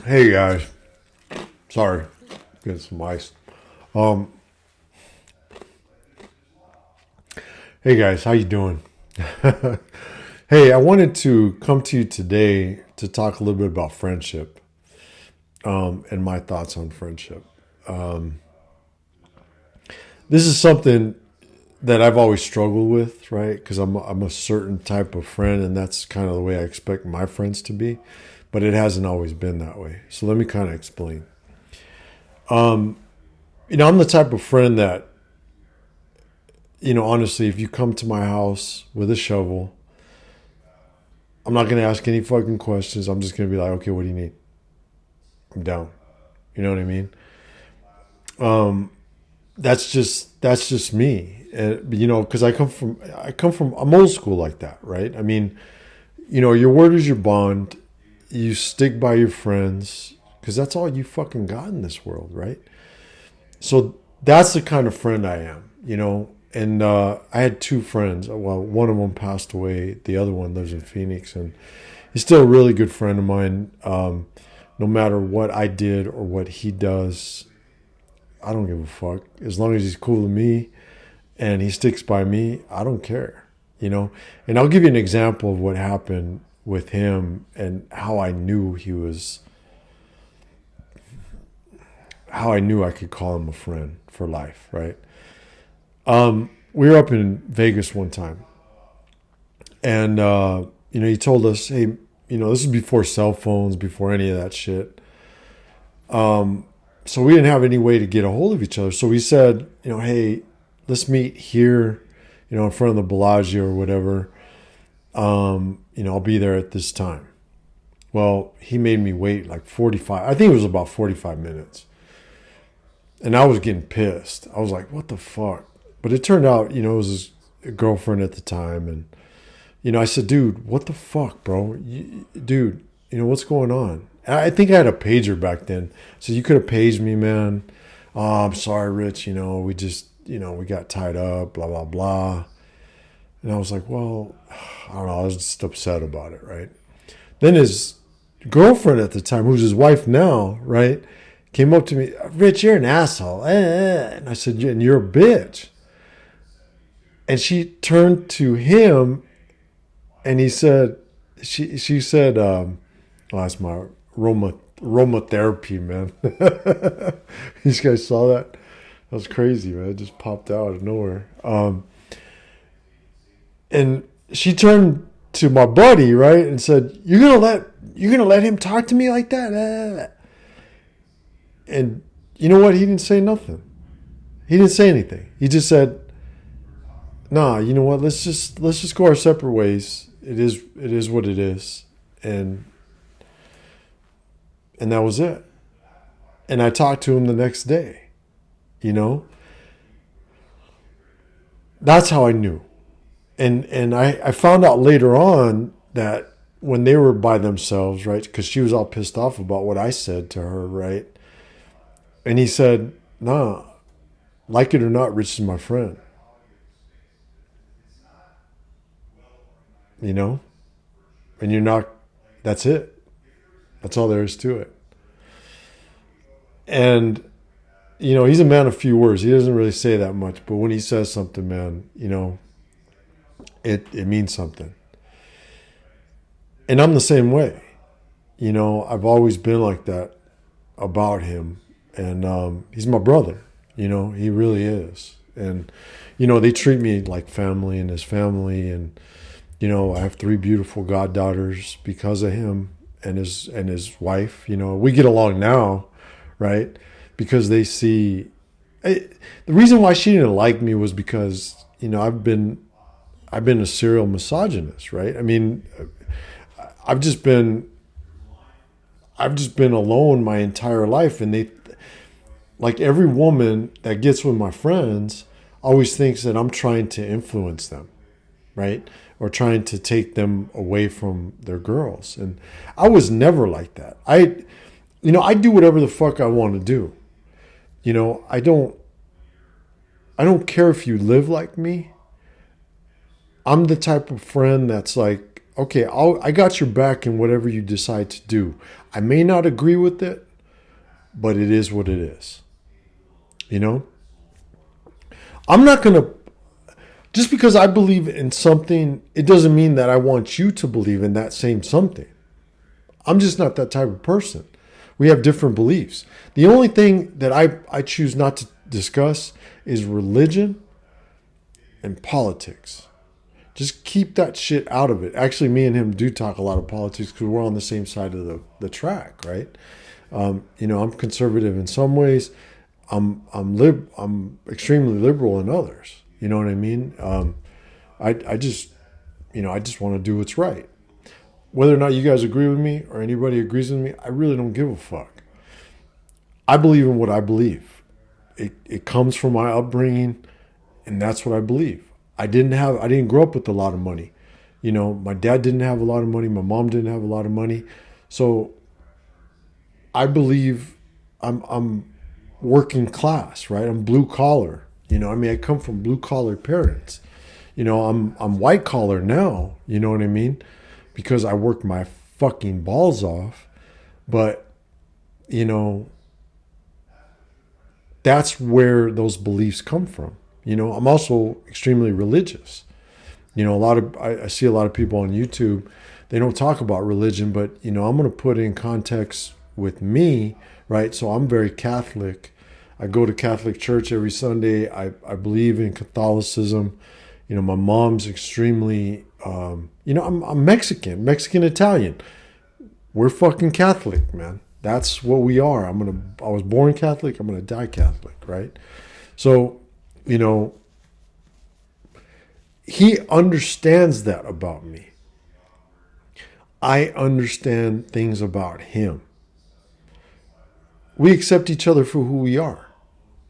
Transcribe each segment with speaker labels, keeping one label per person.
Speaker 1: Hey guys, sorry, getting some ice. Um, hey guys, how you doing? Hey, I wanted to come to you today to talk a little bit about friendship, and my thoughts on friendship. This is something that I've always struggled with, right? Because I'm a certain type of friend, and that's kind of the way I expect my friends to be, but it hasn't always been that way. So let me kind of explain. I'm the type of friend that, honestly, if you come to my house with a shovel, I'm not going to ask any fucking questions. I'm just going to be like, okay, what do you need? I'm down. You know what I mean? That's just me. Because I'm old school like that, right? I mean, your word is your bond. You stick by your friends because that's all you fucking got in this world, right? So that's the kind of friend I am, And I had two friends. Well, one of them passed away. The other one lives in Phoenix, and he's still a really good friend of mine. No matter what I did or what he does, I don't give a fuck. As long as he's cool to me and he sticks by me, I don't care, And I'll give you an example of what happened with him and how I knew I could call him a friend for life, right? We were up in Vegas one time, and he told us, "Hey, this is before cell phones, before any of that shit. So we didn't have any way to get a hold of each other. So we said, hey, let's meet here, in front of the Bellagio or whatever. I'll be there at this time." Well, he made me wait like 45. I think it was about 45 minutes. And I was getting pissed. I was like, what the fuck? But it turned out, it was his girlfriend at the time. And, I said, dude, what the fuck, bro? Dude, what's going on? I think I had a pager back then. So you could have paged me, man. Oh, I'm sorry, Rich. We just, we got tied up, blah, blah, blah. And I was like, well, I don't know. I was just upset about it, right? Then his girlfriend at the time, who's his wife now, right, came up to me, Rich, you're an asshole. And I said, and you're a bitch. And she turned to him and he said, she said, oh, that's my aromatherapy, man. These guys saw that? That was crazy, man. It just popped out of nowhere. And she turned to my buddy, right, and said, You're gonna let him talk to me like that? And you know what? He didn't say nothing. He didn't say anything. He just said, "Nah, you know what? Let's just go our separate ways. It is what it is." And that was it. And I talked to him the next day. You know, that's how I knew. And I found out later on that when they were by themselves, right? Because she was all pissed off about what I said to her, right? And he said, "Nah, like it or not, Rich is my friend." You know, and you're not. That's it. That's all there is to it. And he's a man of few words. He doesn't really say that much, but when he says something, man, it means something. And I'm the same way. I've always been like that about him, and he's my brother. He really is. And they treat me like family and his family, and I have three beautiful goddaughters because of him and his wife. We get along now, right? Because they see. The reason why she didn't like me was because I've been a serial misogynist, right? I mean, I've just been I've just been alone my entire life, and they, like every woman that gets with my friends, always thinks that I'm trying to influence them, right? Or trying to take them away from their girls. And I was never like that. I do whatever the fuck I want to do. I don't care if you live like me. I'm the type of friend that's like, okay, I got your back in whatever you decide to do. I may not agree with it, but it is what it is. You know? I'm not going to, just because I believe in something, it doesn't mean that I want you to believe in that same something. I'm just not that type of person. We have different beliefs. The only thing that I choose not to discuss is religion and politics. Just keep that shit out of it. Actually, me and him do talk a lot of politics because we're on the same side of the track, right? I'm conservative in some ways. I'm extremely liberal in others. You know what I mean? I just want to do what's right. Whether or not you guys agree with me or anybody agrees with me, I really don't give a fuck. I believe in what I believe. It comes from my upbringing, and that's what I believe. I didn't grow up with a lot of money. My dad didn't have a lot of money. My mom didn't have a lot of money. So I believe I'm working class, right? I'm blue collar. I come from blue collar parents. I'm white collar now, you know what I mean? Because I worked my fucking balls off. But, that's where those beliefs come from. I'm also extremely religious. I see a lot of people on YouTube, they don't talk about religion, but, I'm going to put in context with me, right? So I'm very Catholic. I go to Catholic church every Sunday. I believe in Catholicism. My mom's extremely, I'm Mexican Italian. We're fucking Catholic, man. That's what we are. I was born Catholic. I'm going to die Catholic, right? So, he understands that about me. I understand things about him. We accept each other for who we are.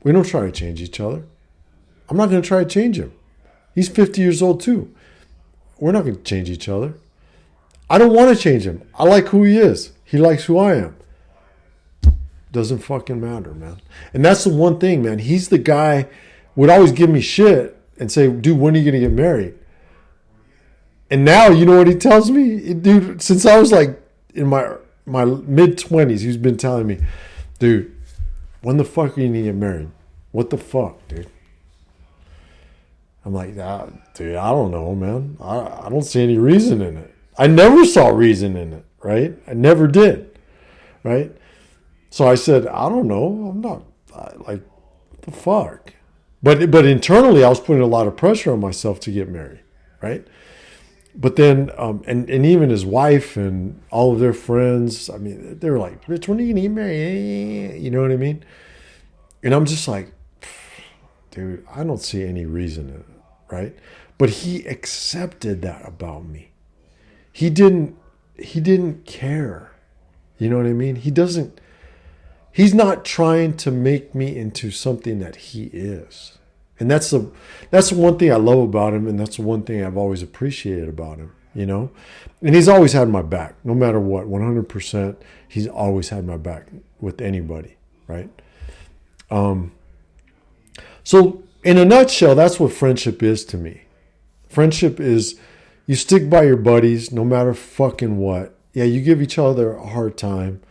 Speaker 1: We don't try to change each other. I'm not going to try to change him. He's 50 years old too. We're not going to change each other. I don't want to change him. I like who he is. He likes who I am. Doesn't fucking matter, man. And that's the one thing, man. He's the guy would always give me shit and say, dude, when are you going to get married? And now, you know what he tells me? Dude, since I was like in my mid-20s, he's been telling me, dude, when the fuck are you going to get married? What the fuck, dude? I'm like, dude, I don't know, man. I don't see any reason in it. I never saw reason in it, right? I never did, right? So I said, I don't know. I'm not, what the fuck? But internally, I was putting a lot of pressure on myself to get married, right? But then, and even his wife and all of their friends, I mean, they were like, Rich, when are you going to get married? You know what I mean? And I'm just like, dude, I don't see any reason in it, right? But he accepted that about me. He didn't care. You know what I mean? He's not trying to make me into something that he is. And that's the one thing I love about him, and that's the one thing I've always appreciated about him, And he's always had my back, no matter what, 100%. He's always had my back with anybody, right? So in a nutshell, that's what friendship is to me. Friendship is you stick by your buddies no matter fucking what. Yeah, you give each other a hard time,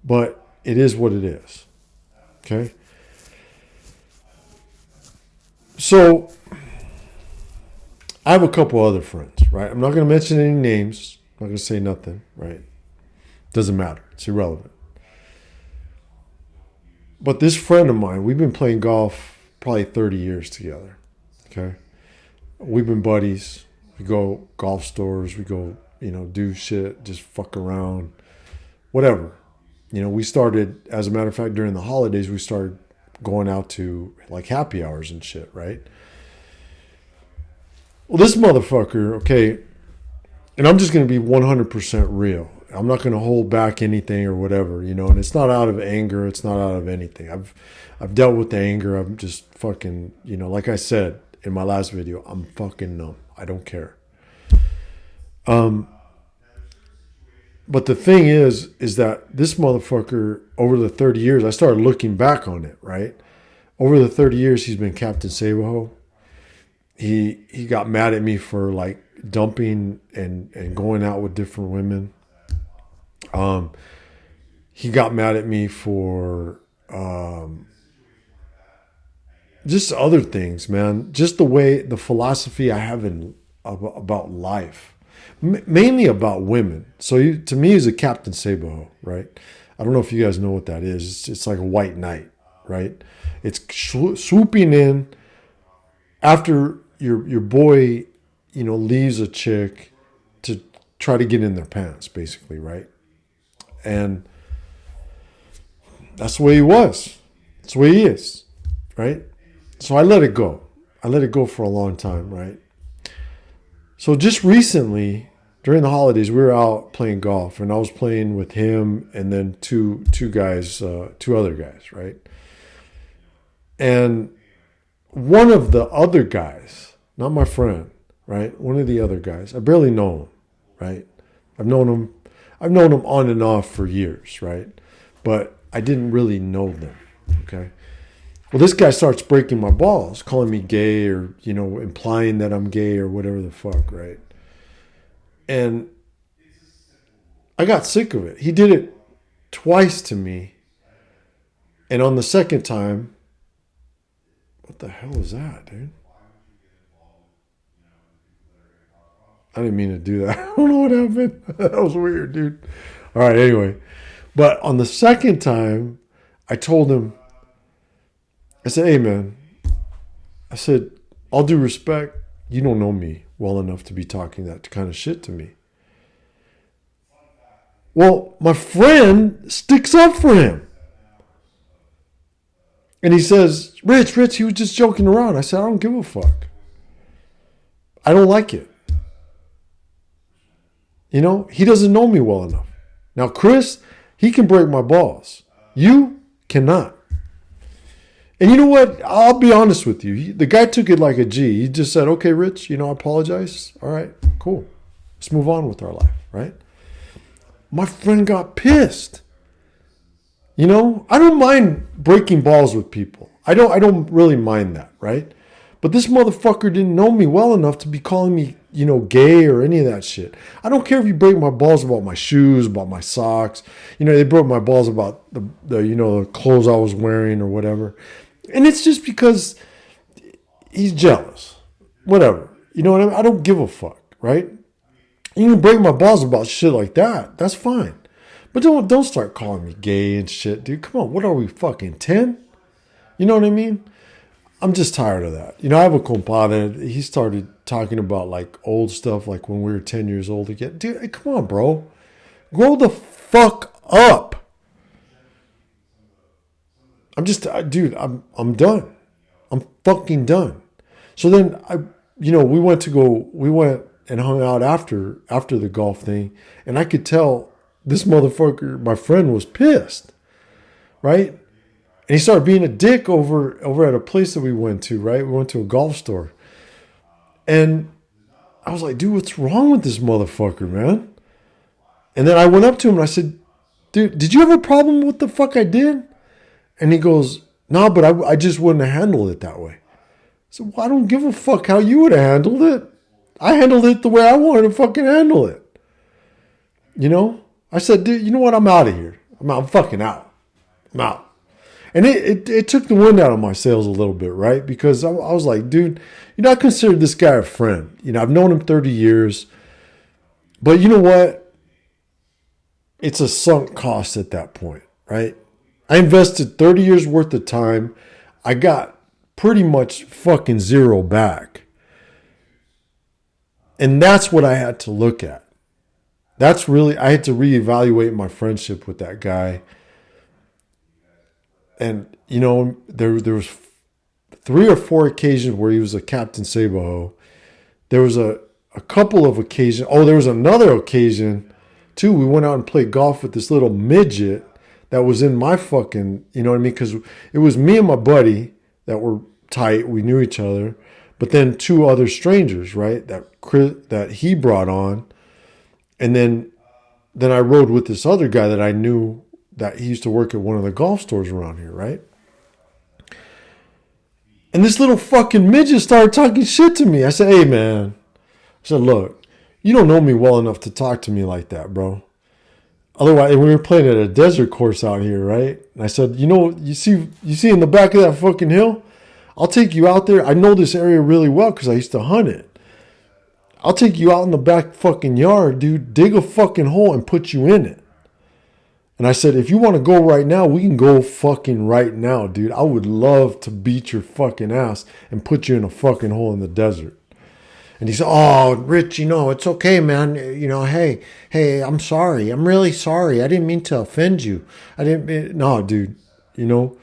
Speaker 1: but it is what it is. Okay? So I have a couple other friends, right? I'm not going to mention any names. I'm not going to say nothing, right? Doesn't matter. It's irrelevant. But this friend of mine, we've been playing golf probably 30 years together. Okay? We've been buddies. We go golf stores. We go, do shit, just fuck around, whatever. We started, as a matter of fact, during the holidays, we started going out to like happy hours and shit, right? Well, this motherfucker, okay, and I'm just going to be 100% real. I'm not going to hold back anything or whatever, and it's not out of anger. It's not out of anything. I've dealt with the anger. I'm just fucking, like I said in my last video, I'm fucking numb. I don't care. But the thing is that this motherfucker, over the 30 years, I started looking back on it, right? Over the 30 years, he's been Captain Sabaho. he got mad at me for like dumping and going out with different women. He got mad at me for just other things, man. Just the philosophy I have about life, mainly about women. So to me, he's a Captain Sabaho, right? I don't know if you guys know what that is. It's like a white knight, right? It's swooping in after your boy, leaves a chick to try to get in their pants, basically, right? And that's the way he was. That's the way he is, right? So I let it go. I let it go for a long time, right? So just recently, during the holidays, we were out playing golf, and I was playing with him and then two other guys, right? And one of the other guys, not my friend, right? One of the other guys, I barely know him, right? I've known him on and off for years, right? But I didn't really know them, okay? Well, this guy starts breaking my balls, calling me gay or, implying that I'm gay or whatever the fuck, right? And I got sick of it. He did it twice to me. And on the second time, what the hell is that, dude? I didn't mean to do that. I don't know what happened. That was weird, dude. All right, anyway. But on the second time, I told him, I said, hey, man, I said, all due respect, you don't know me well enough to be talking that kind of shit to me. Well, my friend sticks up for him. And he says, Rich, he was just joking around. I said, I don't give a fuck. I don't like it. He doesn't know me well enough. Now, Chris, he can break my balls. You cannot. And you know what? I'll be honest with you. The guy took it like a G. He just said, okay, Rich, I apologize. All right, cool. Let's move on with our life, right? My friend got pissed. I don't mind breaking balls with people. I don't really mind that, right? But this motherfucker didn't know me well enough to be calling me, gay or any of that shit. I don't care if you break my balls about my shoes, about my socks. They broke my balls about the the clothes I was wearing or whatever. And it's just because he's jealous. Whatever. You know what I mean? I don't give a fuck, right? You can break my balls about shit like that. That's fine. But don't start calling me gay and shit, dude. Come on, what are we, fucking 10? You know what I mean? I'm just tired of that. I have a compadre. He started talking about like old stuff, like when we were 10 years old again. Dude, come on, bro. Grow the fuck up. I'm done. I'm fucking done. So then we went and hung out after the golf thing, and I could tell this motherfucker, my friend, was pissed, right? And he started being a dick over at a place that we went to, right? We went to a golf store. And I was like, dude, what's wrong with this motherfucker, man? And then I went up to him and I said, dude, did you have a problem with what the fuck I did? And he goes, no, but I just wouldn't have handled it that way. I said, well, I don't give a fuck how you would have handled it. I handled it the way I wanted to fucking handle it. I said, dude, you know what? I'm out of here. I'm fucking out. I'm out. And it took the wind out of my sails a little bit, right? Because I was like, dude, I consider this guy a friend. I've known him 30 years. But you know what? It's a sunk cost at that point, right? I invested 30 years worth of time. I got pretty much fucking zero back. And that's what I had to look at. I had to reevaluate my friendship with that guy. And, there was 3 or 4 occasions where he was a Captain Sabaho. There was a couple of occasions. Oh, there was another occasion, too. We went out and played golf with this little midget that was in my fucking, you know what I mean? Because it was me and my buddy that were tight. We knew each other. But then 2 other strangers, right, that he brought on. And then I rode with this other guy that I knew that he used to work at one of the golf stores around here, right? And this little fucking midget started talking shit to me. I said, hey, man. I said, look, you don't know me well enough to talk to me like that, bro. Otherwise, we were playing at a desert course out here, right? And I said, you see in the back of that fucking hill? I'll take you out there. I know this area really well because I used to hunt it. I'll take you out in the back fucking yard, dude. Dig a fucking hole and put you in it. And I said, if you want to go right now, we can go fucking right now, dude. I would love to beat your fucking ass and put you in a fucking hole in the desert. And he said, oh, Rich, it's okay, man. Hey, I'm sorry. I'm really sorry. I didn't mean to offend you. No, dude. You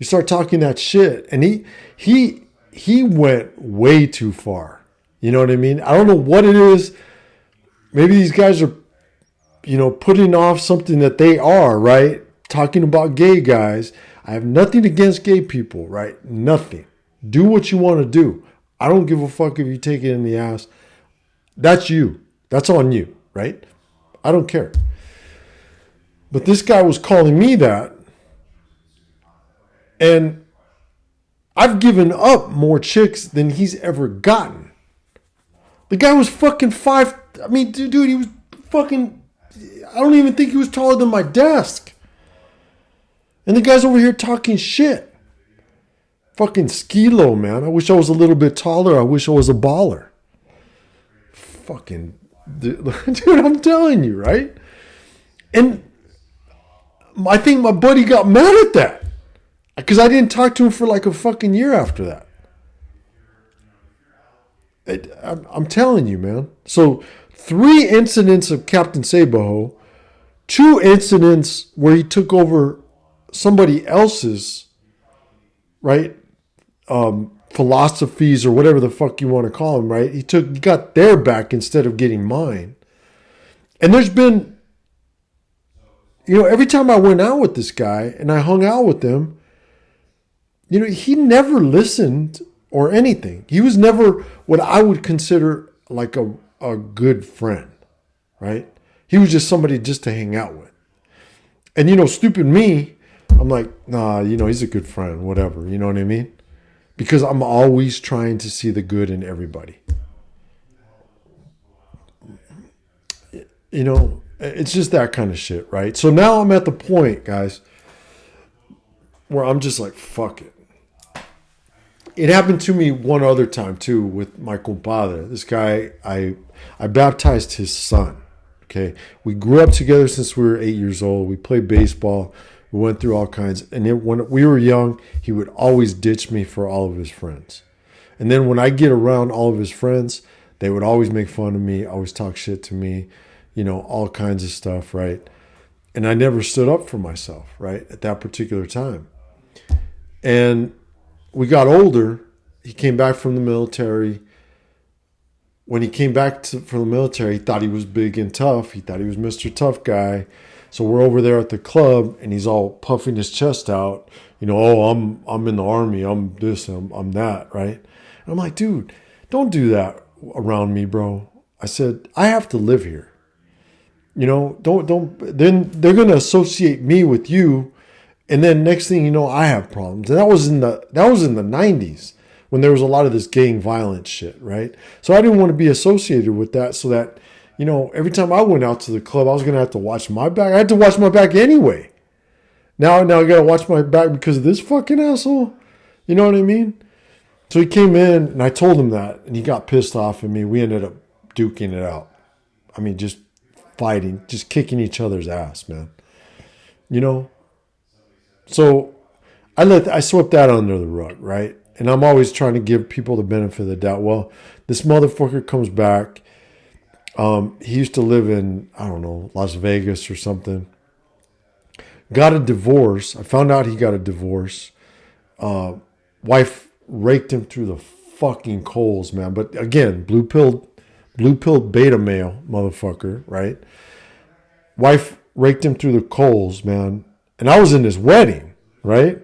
Speaker 1: start talking that shit. And he went way too far. You know what I mean? I don't know what it is. Maybe these guys are, putting off something that they are, right? Talking about gay guys. I have nothing against gay people, right? Nothing. Do what you want to do. I don't give a fuck if you take it in the ass. That's you. That's on you, right? I don't care. But this guy was calling me that. And I've given up more chicks than he's ever gotten. The guy was fucking dude, he was fucking, I don't even think he was taller than my desk. And the guy's over here talking shit. Fucking skilo, man. I wish I was a little bit taller. I wish I was a baller. Fucking, dude, I'm telling you, right? And I think my buddy got mad at that. Because I didn't talk to him for like a fucking year after that. I'm telling you, man. So 3 incidents of Captain Sabaho, 2 incidents where he took over somebody else's, right? Philosophies or whatever the fuck you want to call them, right? He got their back instead of getting mine. And there's been, every time I went out with this guy and I hung out with him, he never listened or anything. He was never what I would consider like a good friend, right? He was just somebody just to hang out with. And, stupid me, I'm like, nah, he's a good friend, whatever. You know what I mean? Because I'm always trying to see the good in everybody. It's just that kind of shit, right? So now I'm at the point, guys, where I'm just like, fuck it. It happened to me one other time, too, with my compadre. This guy, I baptized his son, okay? We grew up together since we were 8 years old. We played baseball. We went through all kinds. And when we were young, he would always ditch me for all of his friends. And then when I get around all of his friends, they would always make fun of me, always talk shit to me, all kinds of stuff, right? And I never stood up for myself, right, at that particular time. And we got older. He came back from the military. When he came back from the military, he thought he was big and tough. He thought he was Mr. Tough Guy. So we're over there at the club, and he's all puffing his chest out. I'm in the Army. I'm this. I'm that. Right? And I'm like, dude, don't do that around me, bro. I said, I have to live here. Don't. Then they're gonna associate me with you, and then next thing you know, I have problems. And that was in the 90s when there was a lot of this gang violence shit, right? So I didn't want to be associated with that, so that. Every time I went out to the club, I was going to have to watch my back. I had to watch my back anyway. Now I got to watch my back because of this fucking asshole. You know what I mean? So he came in and I told him that and he got pissed off at me. We ended up duking it out. I mean, just fighting, just kicking each other's ass, man. So I swept that under the rug, right? And I'm always trying to give people the benefit of the doubt. Well, this motherfucker comes back. He used to live in, I don't know, Las Vegas or something. Got a divorce. I found out he got a divorce. Wife raked him through the fucking coals, man. But again, blue pill beta male motherfucker, right? Wife raked him through the coals, man. And I was in his wedding, right?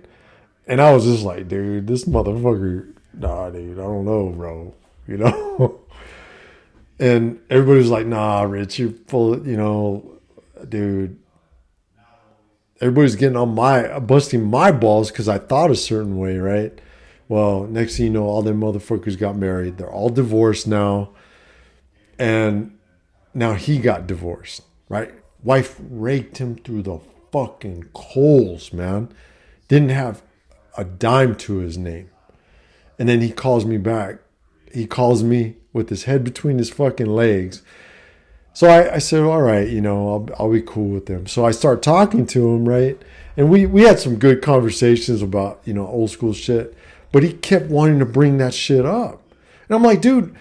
Speaker 1: And I was just like, dude, this motherfucker, nah, dude, I don't know, bro. And everybody was like, nah, Rich, you're full of, dude. Everybody's getting on busting my balls because I thought a certain way, right? Well, next thing you know, all them motherfuckers got married. They're all divorced now. And now he got divorced, right? Wife raked him through the fucking coals, man. Didn't have a dime to his name. And then he calls me back. He calls me with his head between his fucking legs. So I said, all right, I'll be cool with him. So I start talking to him, right? And we had some good conversations about, old school shit. But he kept wanting to bring that shit up. And I'm like, dude,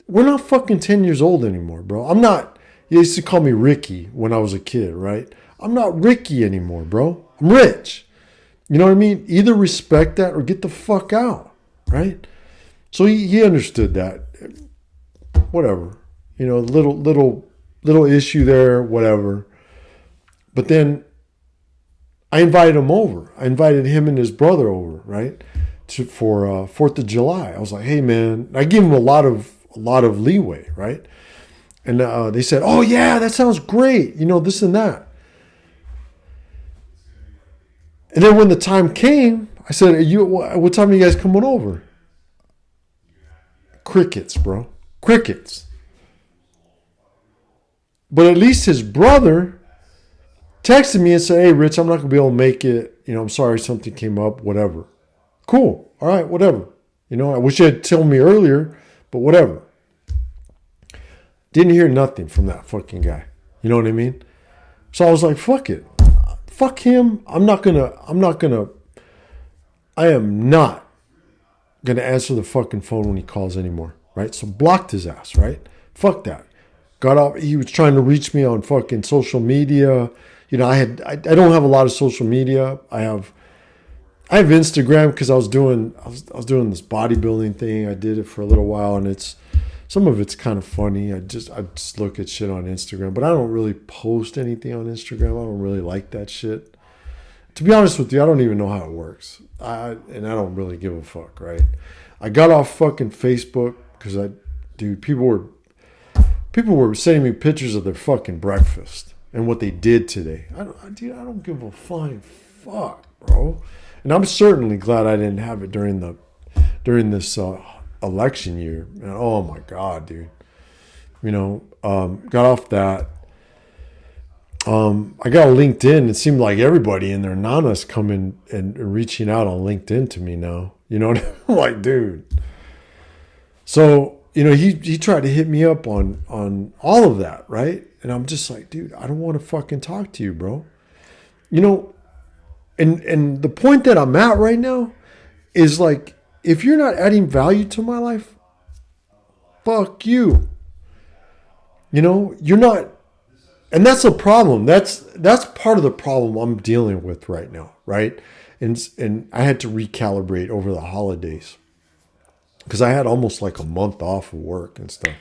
Speaker 1: we're not fucking 10 years old anymore, bro. I'm not, you used to call me Ricky when I was a kid, right? I'm not Ricky anymore, bro. I'm rich. You know what I mean? Either respect that or get the fuck out, right? So he understood that. Whatever. Little issue there, whatever. But then I invited him over. I invited him and his brother over, right? For 4th of July. I was like, hey, man. I gave him a lot of leeway, right? And they said, oh, yeah, that sounds great. This and that. And then when the time came, I said, what time are you guys coming over? Crickets, bro. Crickets. But at least his brother texted me and said, hey, Rich, I'm not going to be able to make it. I'm sorry something came up, whatever. Cool. All right, whatever. I wish you had told me earlier, but whatever. Didn't hear nothing from that fucking guy. You know what I mean? So I was like, fuck it. Fuck him. I am not gonna answer the fucking phone when he calls anymore. Right? So blocked his ass, right? Fuck that. Got off. He was trying to reach me on fucking social media. I don't have a lot of social media. I have Instagram because I was doing this bodybuilding thing. I did it for a little while, and some of it's kind of funny. I just look at shit on Instagram, but I don't really post anything on Instagram. I don't really like that shit. To be honest with you, I don't even know how it works. And I don't really give a fuck, right? I got off fucking Facebook because people were sending me pictures of their fucking breakfast and what they did today. I don't give a flying fuck, bro. And I'm certainly glad I didn't have it during this election year. And oh my God, dude. Got off that. I got a LinkedIn. It seemed like everybody and their nanas coming and reaching out on LinkedIn to me now. I'm like, dude. So, he tried to hit me up on all of that, right? And I'm just like, dude, I don't want to fucking talk to you, bro. And the point that I'm at right now is like, if you're not adding value to my life, fuck you. You're not, and that's a problem. That's part of the problem I'm dealing with right now, right? And I had to recalibrate over the holidays because I had almost like a month off of work and stuff.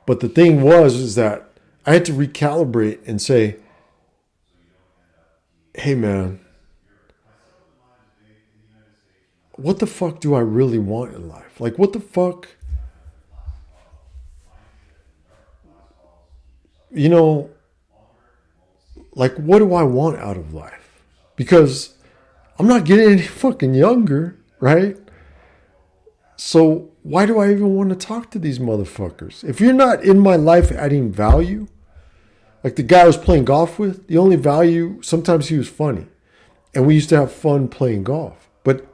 Speaker 1: But the thing is that I had to recalibrate and say, hey, man, what the fuck do I really want in life? Like, what the fuck? Like, what do I want out of life? Because I'm not getting any fucking younger, right? So why do I even want to talk to these motherfuckers? If you're not in my life adding value, like the guy I was playing golf with, the only value, sometimes he was funny. And we used to have fun playing golf. But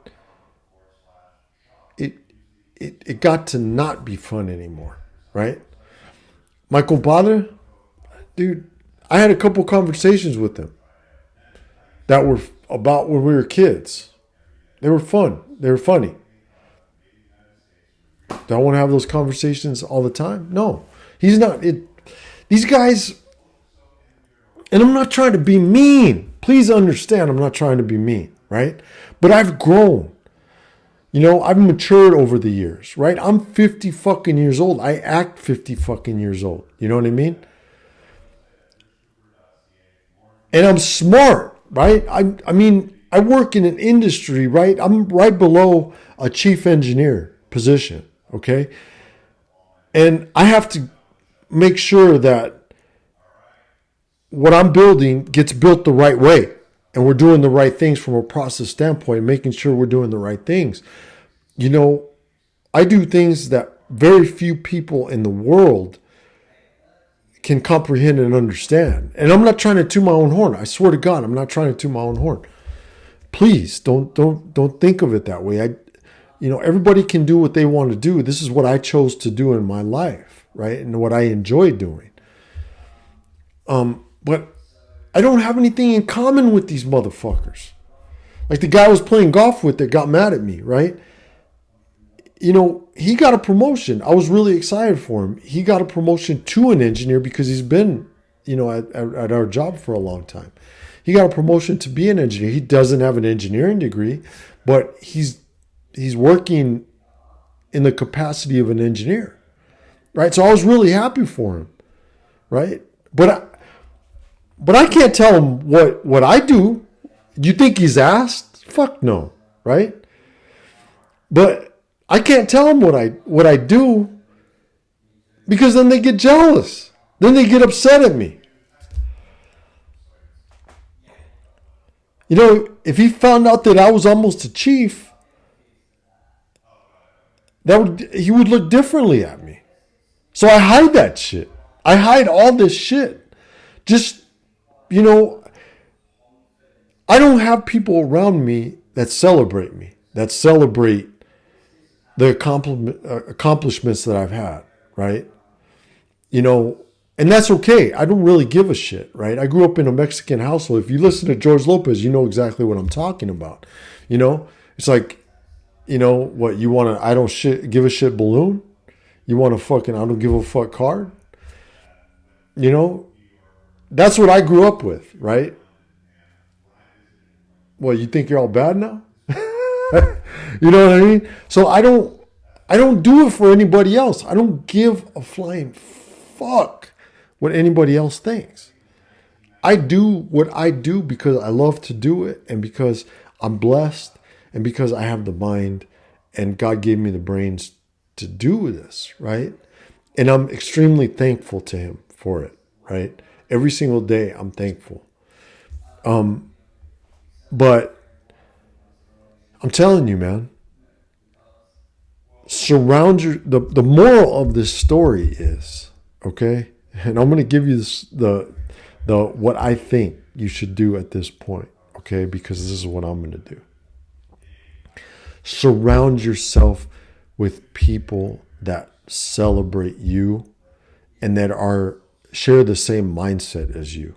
Speaker 1: it got to not be fun anymore, right? Michael Padre, dude, I had a couple conversations with him that were about when we were kids. They were fun. They were funny. Do I want to have those conversations all the time? No. He's not. These guys, and I'm not trying to be mean. Please understand, I'm not trying to be mean, right? But I've grown. I've matured over the years, right? I'm 50 fucking years old. I act 50 fucking years old. You know what I mean? And I'm smart, right? I mean, I work in an industry, right? I'm right below a chief engineer position, okay? And I have to make sure that what I'm building gets built the right way. And we're doing the right things from a process standpoint, making sure we're doing the right things. You know, I do things that very few people in the world can comprehend and understand. And I'm not trying to toot my own horn. I swear to God, I'm not trying to toot my own horn. Please don't think of it that way. Everybody can do what they want to do. This is what I chose to do in my life, right? And what I enjoy doing. But I don't have anything in common with these motherfuckers. Like the guy I was playing golf with that got mad at me, right? He got a promotion. I was really excited for him. He got a promotion to an engineer because he's been, at our job for a long time. He got a promotion to be an engineer. He doesn't have an engineering degree, but he's working in the capacity of an engineer, right? So I was really happy for him, right? But I can't tell him what I do. You think he's asked? Fuck no, right? But I can't tell them what I do because then they get jealous. Then they get upset at me. If he found out that I was almost a chief, he would look differently at me. So I hide that shit. I hide all this shit. Just, I don't have people around me that celebrate me, that celebrate the accomplishments that I've had, right? And that's okay. I don't really give a shit, right? I grew up in a Mexican household. If you listen to George Lopez, you know exactly what I'm talking about. It's like, what you want to, I don't give a shit balloon. You want a fucking, I don't give a fuck card. That's what I grew up with, right? Well, you think you're all bad now? You know what I mean? So I don't do it for anybody else. I don't give a flying fuck what anybody else thinks. I do what I do because I love to do it and because I'm blessed and because I have the mind and God gave me the brains to do this, right? And I'm extremely thankful to him for it, right? Every single day I'm thankful. But I'm telling you, man, the moral of this story is, okay? And I'm going to give you the what I think you should do at this point, okay? Because this is what I'm going to do. Surround yourself with people that celebrate you and that share the same mindset as you.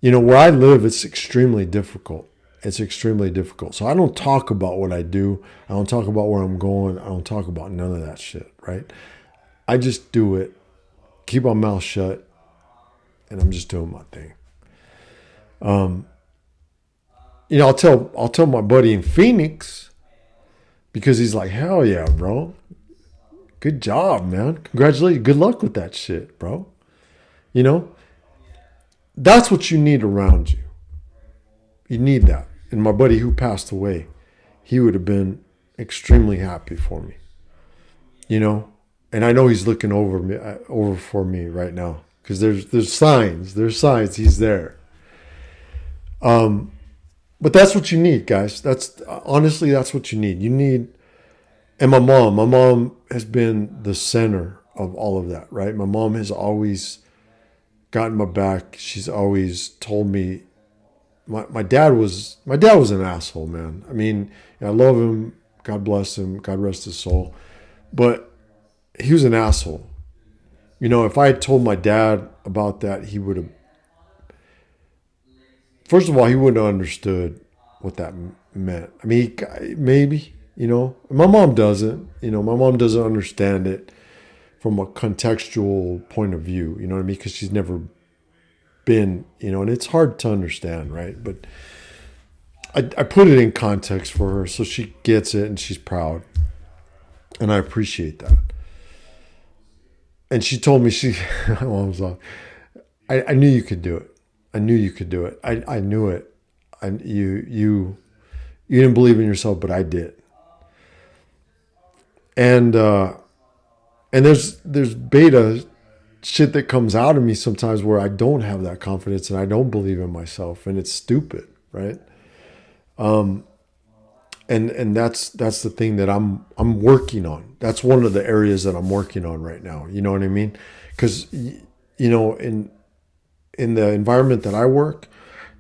Speaker 1: Where I live, it's extremely difficult. It's extremely difficult. So I don't talk about what I do. I don't talk about where I'm going. I don't talk about none of that shit, right? I just do it, keep my mouth shut, and I'm just doing my thing. I'll tell my buddy in Phoenix because he's like, hell yeah, bro. Good job, man. Congratulations. Good luck with that shit, bro. That's what you need around you. You need that. And my buddy who passed away, he would have been extremely happy for me. And I know he's looking over for me right now because there's signs. There's signs he's there. But that's what you need, guys. Honestly, that's what you need. You need, and my mom has been the center of all of that, right? My mom has always gotten my back. She's always told me. My dad was an asshole, man. I mean, I love him. God bless him. God rest his soul. But he was an asshole. If I had told my dad about that, he would have. First of all, he wouldn't have understood what that meant. I mean, maybe, my mom doesn't. My mom doesn't understand it from a contextual point of view. You know what I mean? Because she's never been, and it's hard to understand, right? But I put it in context for her so she gets it and she's proud. And I appreciate that. And she told me, my mom's like, I knew you could do it. I knew you could do it. I knew it. You didn't believe in yourself, but I did. And there's beta shit that comes out of me sometimes where I don't have that confidence and I don't believe in myself and it's stupid, right? And that's the thing that I'm working on. That's one of the areas that I'm working on right now. You know what I mean? Because in the environment that I work,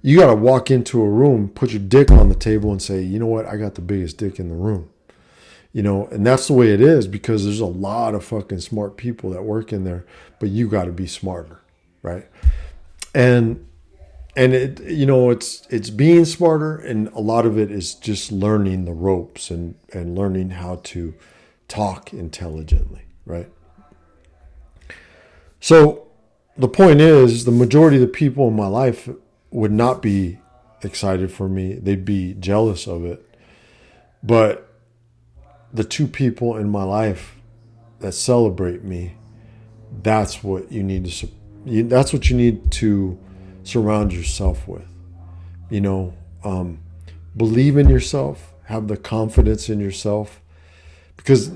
Speaker 1: you got to walk into a room, put your dick on the table, and say, you know what, I got the biggest dick in the room. And that's the way it is, because there's a lot of fucking smart people that work in there, but you got to be smarter, right? And it, it's being smarter, and a lot of it is just learning the ropes and learning how to talk intelligently, right? So the point is, the majority of the people in my life would not be excited for me. They'd be jealous of it. But the two people in my life that celebrate me, that's what you need to surround yourself with. Believe in yourself, have the confidence in yourself, because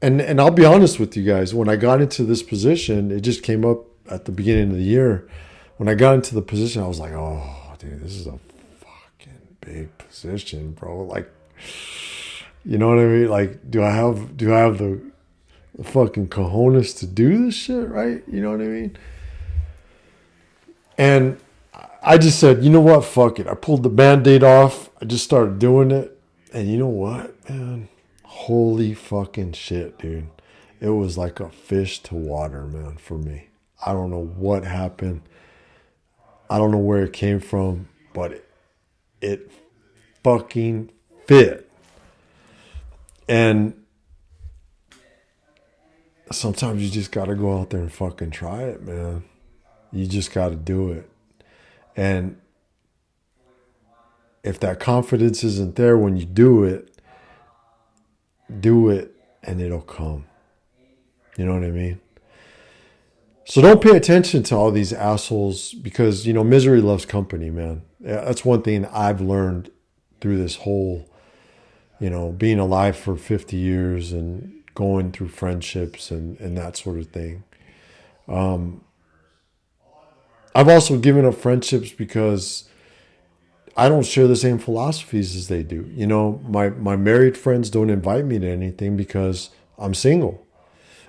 Speaker 1: and I'll be honest with you guys, when I got into this position, it just came up at the beginning of the year. When I got into the position, I was like, oh, dude, this is a fucking big position, bro. Like, you know what I mean? Like, do I have the fucking cojones to do this shit, right? You know what I mean? And I just said, you know what? Fuck it. I pulled the Band-Aid off. I just started doing it. And you know what, man? Holy fucking shit, dude. It was like a fish to water, man, for me. I don't know what happened. I don't know where it came from, but it fucking fit. And sometimes you just got to go out there and fucking try it, man. You just got to do it. And if that confidence isn't there when you do it and it'll come. You know what I mean? So don't pay attention to all these assholes, because, misery loves company, man. That's one thing I've learned through this whole, being alive for 50 years and going through friendships and that sort of thing. I've also given up friendships because I don't share the same philosophies as they do. My married friends don't invite me to anything because I'm single.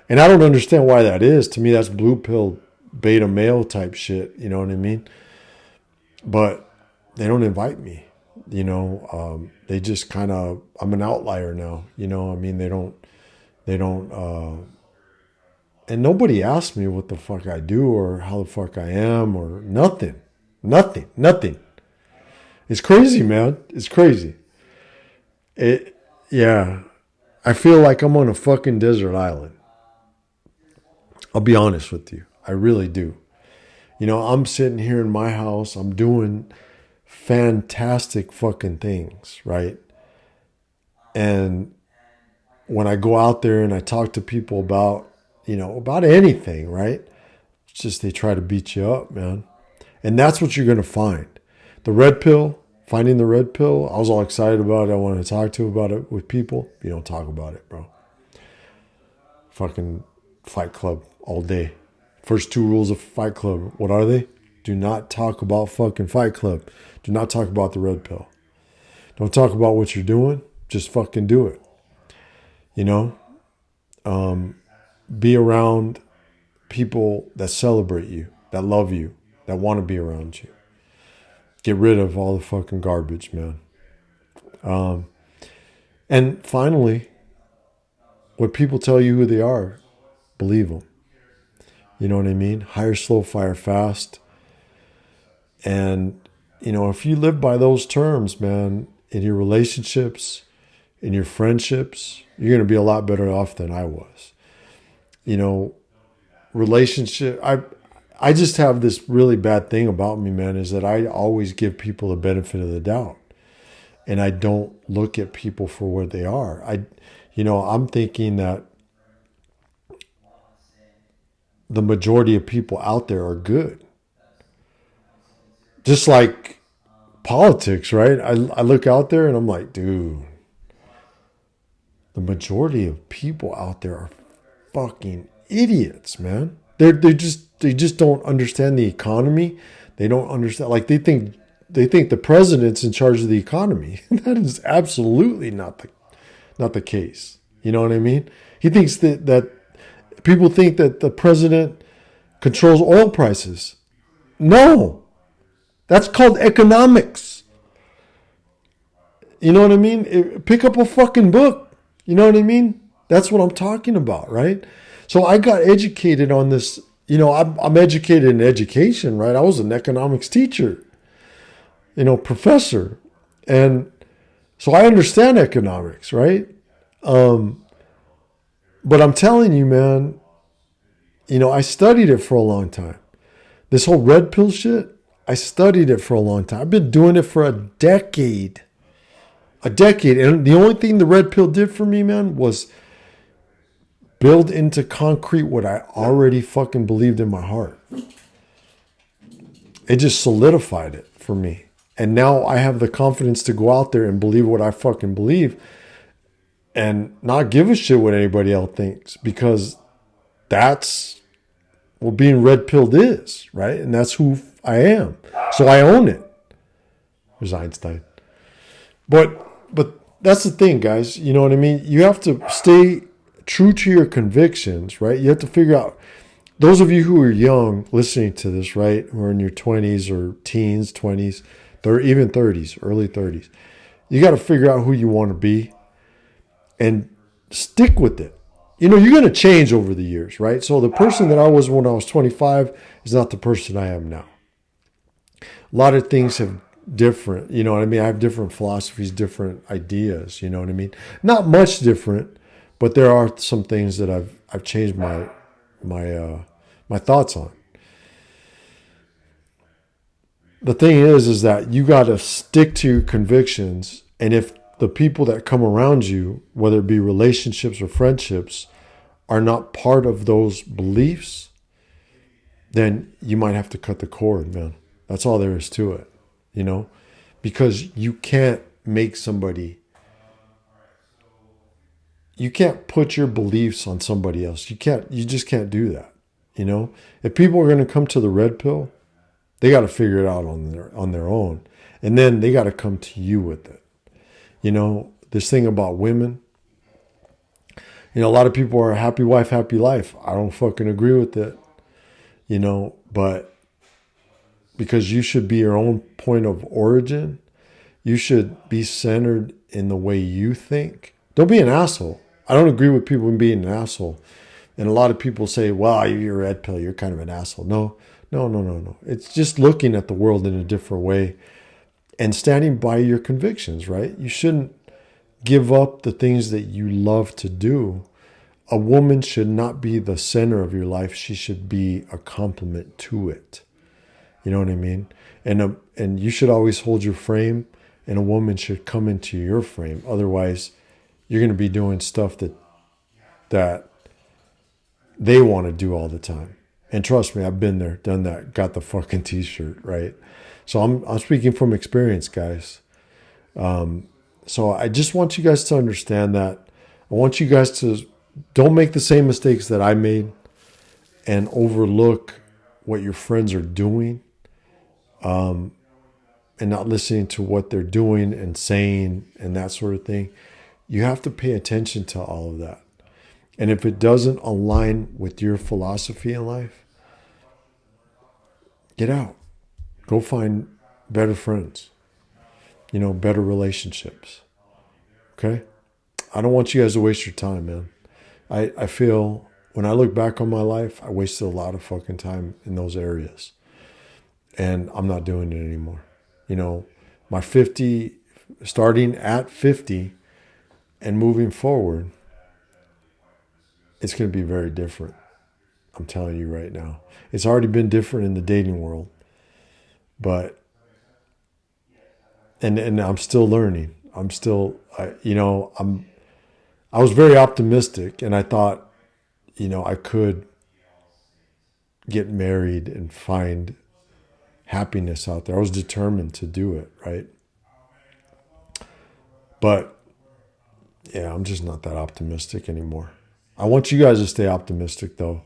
Speaker 1: And I don't understand why that is. To me, that's blue pill, beta male type shit. You know what I mean? But they don't invite me. They just kind of, I'm an outlier now. They don't, and nobody asks me what the fuck I do or how the fuck I am or nothing. It's crazy, man. It's crazy. Yeah. I feel like I'm on a fucking desert island. I'll be honest with you. I really do. I'm sitting here in my house. I'm doing fantastic fucking things, right? And when I go out there and I talk to people about anything, right? It's just they try to beat you up, man. And that's what you're going to find. The red pill, finding the red pill, I was all excited about it. I wanted to talk about it with people. You don't talk about it, bro. Fucking Fight Club all day. First two rules of Fight Club, what are they? Do not talk about fucking Fight Club. Do not talk about the red pill. Don't talk about what you're doing. Just fucking do it. Be around people that celebrate you, that love you, that want to be around you. Get rid of all the fucking garbage, man. And finally, when people tell you who they are, believe them. You know what I mean? Hire slow, fire fast. And, if you live by those terms, man, in your relationships, in your friendships, you're going to be a lot better off than I was. Relationship, I just have this really bad thing about me, man, is that I always give people the benefit of the doubt. And I don't look at people for what they are. I'm thinking that the majority of people out there are good. Just like politics, right? I look out there and I'm like, dude, the majority of people out there are fucking idiots, man. They just don't understand the economy. They don't understand. Like, they think they think the president's in charge of the economy. That is absolutely not the case. You know what I mean? He thinks that people think that the president controls oil prices. No, that's called economics. You know what I mean? Pick up a fucking book. You know what I mean? That's what I'm talking about, right? So I got educated on this. You know, I'm educated in education, right? I was an economics teacher, professor. And so I understand economics, right? But I'm telling you, man, I studied it for a long time. This whole red pill shit, I studied it for a long time. I've been doing it for a decade. And the only thing the red pill did for me, man, was build into concrete what I already fucking believed in my heart. It just solidified it for me. And now I have the confidence to go out there and believe what I fucking believe and not give a shit what anybody else thinks, because that's what being red pilled is, right? And that's who I am. So I own it. There's Einstein. But that's the thing, guys. You know what I mean? You have to stay true to your convictions, right? You have to figure out, those of you who are young listening to this, right, who are in your 20s or teens, 20s, even 30s, early 30s, you got to figure out who you want to be and stick with it. You're going to change over the years, right? So the person that I was when I was 25 is not the person I am now. A lot of things have different, you know what I mean? I have different philosophies, different ideas, you know what I mean? Not much different, but there are some things that I've changed my thoughts on. The thing is that you got to stick to your convictions, and if the people that come around you, whether it be relationships or friendships, are not part of those beliefs, then you might have to cut the cord, man. That's all there is to it, because you can't make somebody, you can't put your beliefs on somebody else. You just can't do that. If people are going to come to the red pill, they got to figure it out on their own. And then they got to come to you with it. This thing about women, a lot of people are happy wife, happy life. I don't fucking agree with it, but because you should be your own point of origin, you should be centered in the way you think. Don't be an asshole. I don't agree with people being an asshole. And a lot of people say, well, you're a red pill, you're kind of an asshole. No. It's just looking at the world in a different way and standing by your convictions, right? You shouldn't give up the things that you love to do. A woman should not be the center of your life. She should be a complement to it. You know what I mean? And you should always hold your frame, and a woman should come into your frame. Otherwise, you're going to be doing stuff that they want to do all the time. And trust me, I've been there, done that, got the fucking t-shirt, right? So I'm speaking from experience, guys. So I just want you guys to understand that. I want you guys to don't make the same mistakes that I made and overlook what your friends are doing, and not listening to what they're doing and saying and that sort of thing. You have to pay attention to all of that. And if it doesn't align with your philosophy in life, get out. Go find better friends, better relationships. Okay? I don't want you guys to waste your time, man. I feel when I look back on my life, I wasted a lot of fucking time in those areas. And I'm not doing it anymore. My 50, starting at 50 and moving forward, it's going to be very different. I'm telling you right now. It's already been different in the dating world. But, and I'm still learning. I was very optimistic, and I thought, I could get married and find happiness out there. I was determined to do it, right? But, yeah, I'm just not that optimistic anymore. I want you guys to stay optimistic, though,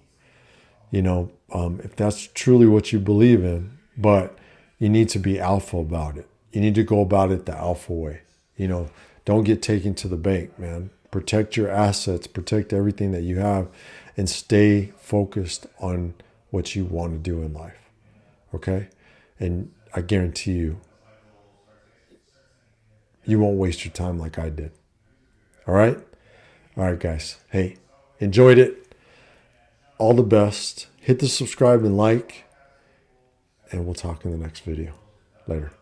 Speaker 1: if that's truly what you believe in. But You need to be alpha about it. You need to go about it the alpha way. You know, don't get taken to the bank, man. Protect your assets, protect everything that you have, and stay focused on what you want to do in life. Okay? And I guarantee you, you won't waste your time like I did. All right? All right, guys. Hey, enjoyed it. All the best. Hit the subscribe and like, and we'll talk in the next video. Later.